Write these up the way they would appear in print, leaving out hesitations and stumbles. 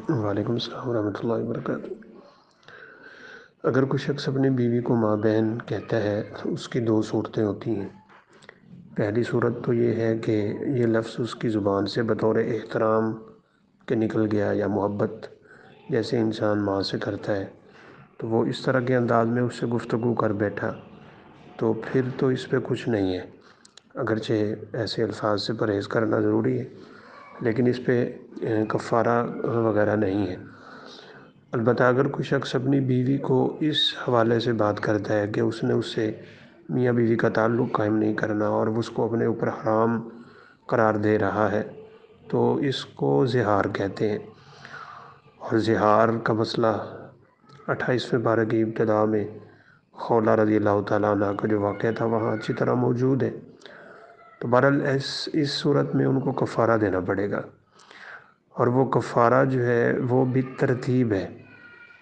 وعلیکم السلام ورحمۃ اللہ وبرکاتہ۔ اگر کوئی شخص اپنی بیوی کو ماں بہن کہتا ہے تو اس کی دو صورتیں ہوتی ہیں۔ پہلی صورت تو یہ ہے کہ یہ لفظ اس کی زبان سے بطور احترام کے نکل گیا، یا محبت جیسے انسان ماں سے کرتا ہے تو وہ اس طرح کے انداز میں اس سے گفتگو کر بیٹھا، تو پھر تو اس پہ کچھ نہیں ہے، اگرچہ ایسے الفاظ سے پرہیز کرنا ضروری ہے، لیکن اس پہ کفارہ وغیرہ نہیں ہے۔ البتہ اگر کوئی شخص اپنی بیوی کو اس حوالے سے بات کرتا ہے کہ اس نے اس سے میاں بیوی کا تعلق قائم نہیں کرنا اور اس کو اپنے اوپر حرام قرار دے رہا ہے، تو اس کو زہار کہتے ہیں۔ اور زہار کا مسئلہ 28ویں پارے کی ابتدا میں خولہ رضی اللہ تعالیٰ عنہ کا جو واقعہ تھا وہاں اچھی طرح موجود ہے۔ تو بہرحال اس صورت میں ان کو کفارہ دینا پڑے گا، اور وہ کفارہ جو ہے وہ بھی ترتیب ہے،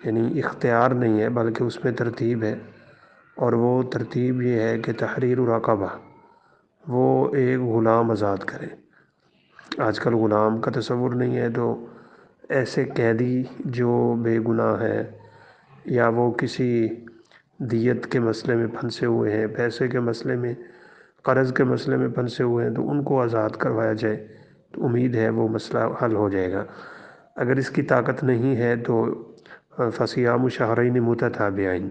یعنی اختیار نہیں ہے بلکہ اس میں ترتیب ہے، اور وہ ترتیب یہ ہے کہ تحریر رقبہ، وہ ایک غلام آزاد کرے۔ آج کل غلام کا تصور نہیں ہے، تو ایسے قیدی جو بے گناہ ہیں یا وہ کسی دیت کے مسئلے میں پھنسے ہوئے ہیں، پیسے کے مسئلے میں، قرض کے مسئلے میں پھنسے ہوئے ہیں، تو ان کو آزاد کروایا جائے تو امید ہے وہ مسئلہ حل ہو جائے گا۔ اگر اس کی طاقت نہیں ہے تو فصیام شہرین متتابعین،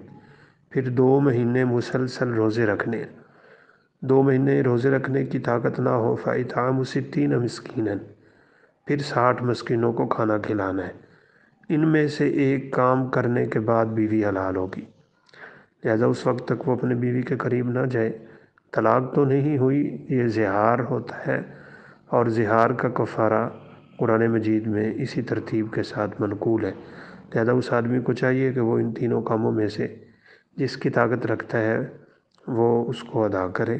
پھر 2 مہینے مسلسل روزے رکھنے۔ 2 مہینے روزے رکھنے کی طاقت نہ ہو فإطعام 60 مسکینا، پھر 60 مسکینوں کو کھانا کھلانا ہے۔ ان میں سے ایک کام کرنے کے بعد بیوی حلال ہوگی، لہذا اس وقت تک وہ اپنے بیوی کے قریب نہ جائے۔ طلاق تو نہیں ہوئی، یہ زہار ہوتا ہے، اور زہار کا کفارہ قرآن مجید میں اسی ترتیب کے ساتھ منقول ہے۔ لہذا اس آدمی کو چاہیے کہ وہ ان تینوں کاموں میں سے جس کی طاقت رکھتا ہے وہ اس کو ادا کرے،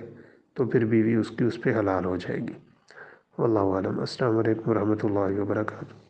تو پھر بیوی اس کی اس پہ حلال ہو جائے گی۔ واللہ اعلم۔ السلام علیکم ورحمۃ اللہ وبرکاتہ۔